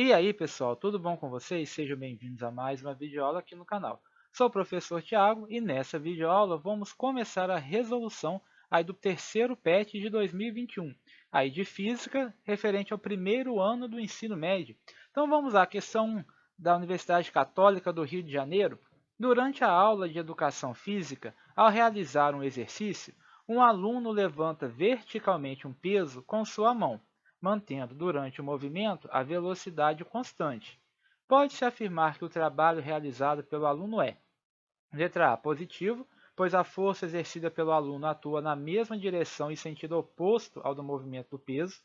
E aí, pessoal, tudo bom com vocês? Sejam bem-vindos a mais uma videoaula aqui no canal. Sou o professor Tiago e nessa videoaula vamos começar a resolução aí do terceiro PET de 2021, aí de Física, referente ao primeiro ano do ensino médio. Então vamos lá, questão 1 da Universidade Católica do Rio de Janeiro. Durante a aula de Educação Física, ao realizar um exercício, um aluno levanta verticalmente um peso com sua mão, mantendo durante o movimento a velocidade constante. Pode-se afirmar que o trabalho realizado pelo aluno é: letra A, positivo, pois a força exercida pelo aluno atua na mesma direção e sentido oposto ao do movimento do peso.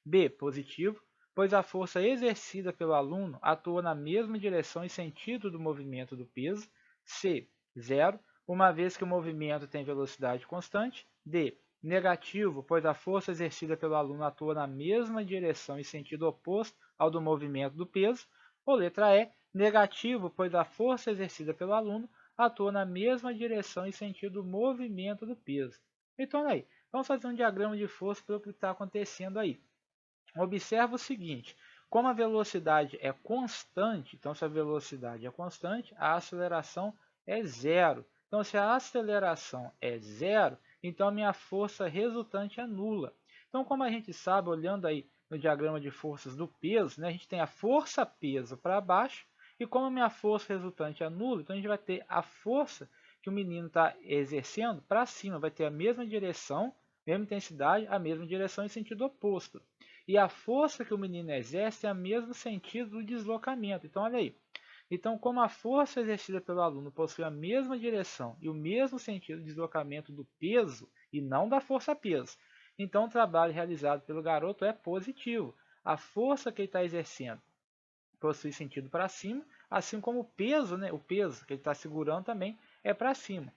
B, positivo, pois a força exercida pelo aluno atua na mesma direção e sentido do movimento do peso. C, zero, uma vez que o movimento tem velocidade constante. D, negativo, pois a força exercida pelo aluno atua na mesma direção e sentido oposto ao do movimento do peso. Ou letra E, negativo, pois a força exercida pelo aluno atua na mesma direção e sentido do movimento do peso. Então, aí, vamos fazer um diagrama de força para o que está acontecendo aí. Observa o seguinte: como a velocidade é constante, então se a velocidade é constante, a aceleração é zero. Então, se a aceleração é zero, então a minha força resultante é nula. Então, como a gente sabe, olhando aí no diagrama de forças do peso, né, a gente tem a força-peso para baixo, e como a minha força resultante é nula, então a gente vai ter a força que o menino está exercendo para cima, vai ter a mesma direção, mesma intensidade, a mesma direção em sentido oposto. E a força que o menino exerce é o mesmo sentido do deslocamento. Então, olha aí. Então, como a força exercida pelo aluno possui a mesma direção e o mesmo sentido de deslocamento do peso, e não da força-peso, então o trabalho realizado pelo garoto é positivo. A força que ele está exercendo possui sentido para cima, assim como o peso, né, o peso que ele está segurando também é para cima.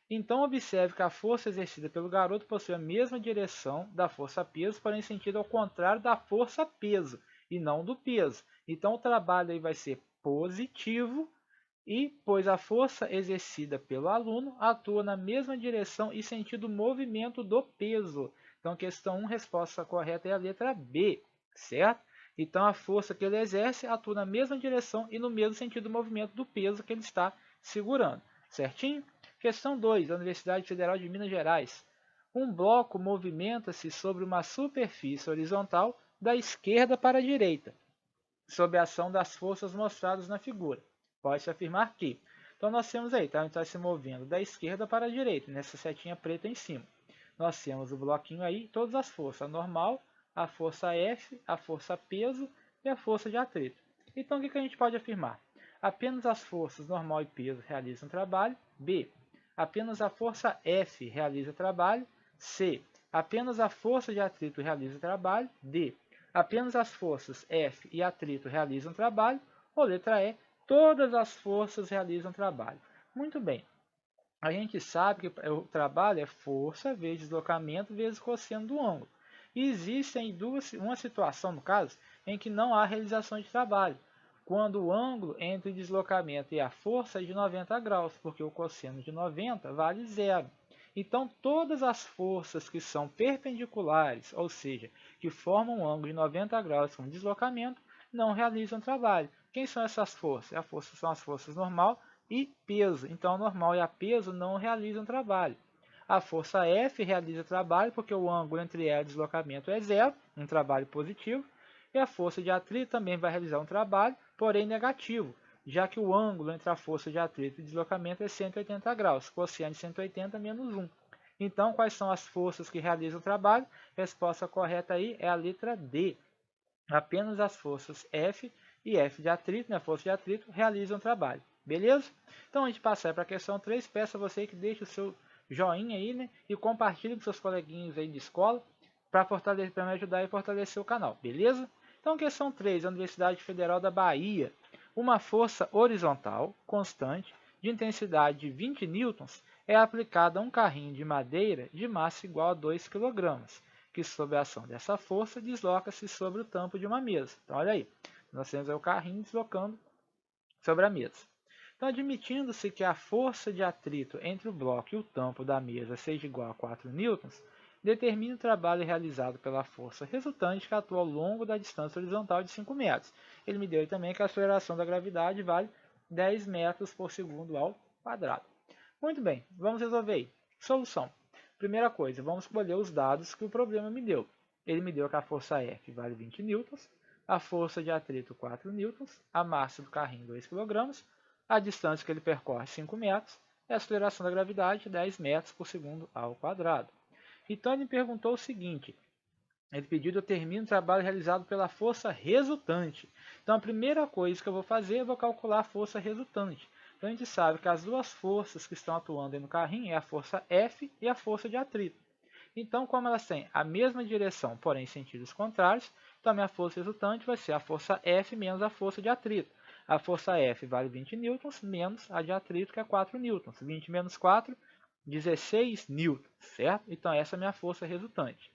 Então, observe que a força exercida pelo garoto possui a mesma direção da força-peso, porém em sentido ao contrário da força-peso, e não do peso. Então, o trabalho aí vai ser positivo, e pois a força exercida pelo aluno atua na mesma direção e sentido movimento do peso. Então, questão 1, resposta correta é a letra B, certo? Então, a força que ele exerce atua na mesma direção e no mesmo sentido do movimento do peso que ele está segurando, certinho? Questão 2, da Universidade Federal de Minas Gerais. Um bloco movimenta-se sobre uma superfície horizontal da esquerda para a direita, sob a ação das forças mostradas na figura. Pode-se afirmar que. Então, nós temos aí, tá? A gente está se movendo da esquerda para a direita, nessa setinha preta em cima. Nós temos o bloquinho aí, todas as forças, a normal, a força F, a força peso e a força de atrito. Então, o que a gente pode afirmar? Apenas as forças normal e peso realizam trabalho. B. Apenas a força F realiza trabalho. C. Apenas a força de atrito realiza trabalho. D. Apenas as forças F e atrito realizam trabalho. Ou letra E. Todas as forças realizam trabalho. Muito bem. A gente sabe que o trabalho é força vezes deslocamento vezes cosseno do ângulo. E existem uma situação, no caso, em que não há realização de trabalho, quando o ângulo entre o deslocamento e a força é de 90 graus, porque o cosseno de 90 vale zero. Então, todas as forças que são perpendiculares, ou seja, que formam um ângulo de 90 graus com deslocamento, não realizam trabalho. Quem são essas forças? São as forças normal e peso. Então, a normal e a peso não realizam trabalho. A força F realiza trabalho porque o ângulo entre ela e o deslocamento é zero, um trabalho positivo. E a força de atrito também vai realizar um trabalho, porém negativo, já que o ângulo entre a força de atrito e deslocamento é 180 graus, cosseno de 180 menos 1. Então, quais são as forças que realizam o trabalho? Resposta correta aí é a letra D. Apenas as forças F e F de atrito, né, força de atrito, realizam o trabalho. Beleza? Então, a gente passa para a questão 3. Peço a você que deixe o seu joinha aí, né, e compartilhe com seus coleguinhas aí de escola para me ajudar e fortalecer o canal. Beleza? Então, questão 3, a Universidade Federal da Bahia. Uma força horizontal constante de intensidade de 20 newtons é aplicada a um carrinho de madeira de massa igual a 2 kg, que sob a ação dessa força desloca-se sobre o tampo de uma mesa. Então, olha aí, nós temos aí o carrinho deslocando sobre a mesa. Então, admitindo-se que a força de atrito entre o bloco e o tampo da mesa seja igual a 4 newtons, determine o trabalho realizado pela força resultante que atua ao longo da distância horizontal de 5 metros. ele me deu aí também que a aceleração da gravidade vale 10 metros por segundo ao quadrado. Muito bem, vamos resolver aí. Solução. Primeira coisa, vamos escolher os dados que o problema me deu. Ele me deu que a força F vale 20 newtons, a força de atrito 4 newtons, a massa do carrinho 2 kg, a distância que ele percorre 5 metros e a aceleração da gravidade 10 metros por segundo ao quadrado. Então ele me perguntou o seguinte, ele pediu que eu termine o trabalho realizado pela força resultante. Então a primeira coisa que eu vou fazer, eu vou calcular a força resultante. Então a gente sabe que as duas forças que estão atuando aí no carrinho é a força F e a força de atrito. Então, como elas têm a mesma direção, porém em sentidos contrários, então a minha força resultante vai ser a força F menos a força de atrito. A força F vale 20 newtons menos a de atrito, que é 4 newtons. 20 menos 4, 16 newtons, certo? Então essa é a minha força resultante.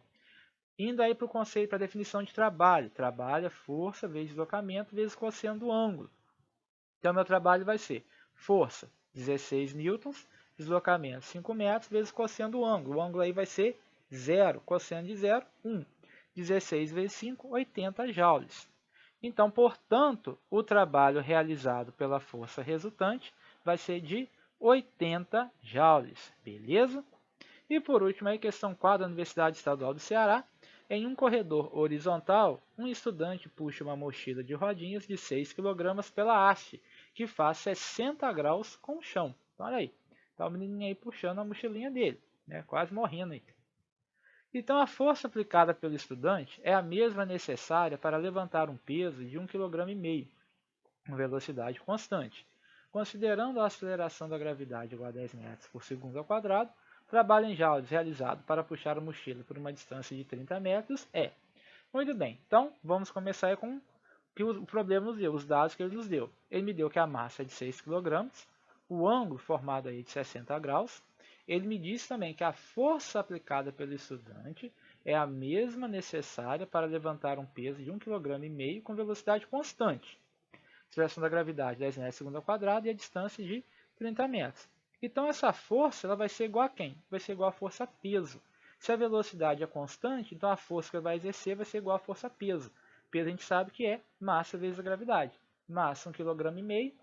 Indo aí para o conceito, para a definição de trabalho. Trabalho é força vezes deslocamento vezes cosseno do ângulo. Então, meu trabalho vai ser força, 16 newtons, deslocamento 5 metros, vezes cosseno do ângulo. O ângulo aí vai ser 0, cosseno de 0, 1. 16 vezes 5, 80 joules. Então, portanto, o trabalho realizado pela força resultante vai ser de 80 joules, beleza? E por último, a questão 4 da Universidade Estadual do Ceará. Em um corredor horizontal, um estudante puxa uma mochila de rodinhas de 6 kg pela haste, que faz 60 graus com o chão. Então, olha aí, está o menininho aí puxando a mochilinha dele, né? Quase morrendo aí. Então, a força aplicada pelo estudante é a mesma necessária para levantar um peso de 1,5 kg, com velocidade constante. Considerando a aceleração da gravidade igual a 10 metros por segundo ao quadrado, o trabalho em joules realizado para puxar a mochila por uma distância de 30 metros é. Muito bem, então vamos começar com o que o problema nos deu, os dados que ele nos deu. Ele me deu que a massa é de 6 kg, o ângulo formado aí de 60 graus. Ele me disse também que a força aplicada pelo estudante é a mesma necessária para levantar um peso de 1,5 kg com velocidade constante. Aceleração da gravidade 10 metros por segundo ao quadrado e a distância de 30 metros. Então essa força ela vai ser igual a quem? Vai ser igual a força peso. Se a velocidade é constante, então a força que ele vai exercer vai ser igual a força peso. Peso a gente sabe que é massa vezes a gravidade. Massa 1,5 kg,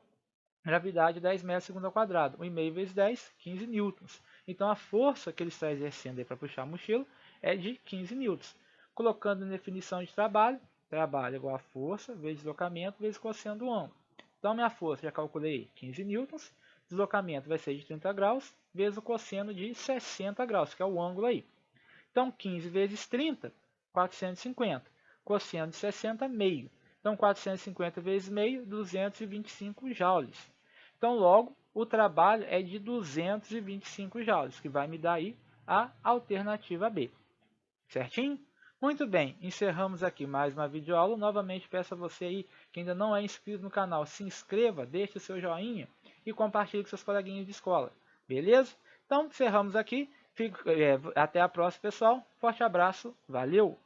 gravidade 10 metros por segundo ao quadrado. 1,5 vezes 10, 15 newtons. Então a força que ele está exercendo para puxar a mochila é de 15 newtons. Colocando na definição de trabalho, trabalho igual a força vezes deslocamento vezes cosseno do ângulo. Então minha força, já calculei 15 newtons, deslocamento vai ser de 30 graus, vezes o cosseno de 60 graus, que é o ângulo aí. Então 15 vezes 30, 450. Cosseno de 60, meio. Então 450 vezes meio, 225 joules. Então logo, o trabalho é de 225 joules, que vai me dar aí a alternativa B. Certinho? Muito bem, encerramos aqui mais uma videoaula. Novamente peço a você aí que ainda não é inscrito no canal, se inscreva, deixe o seu joinha e compartilhe com seus coleguinhas de escola. Beleza? Então encerramos aqui. Até a próxima, pessoal. Forte abraço. Valeu!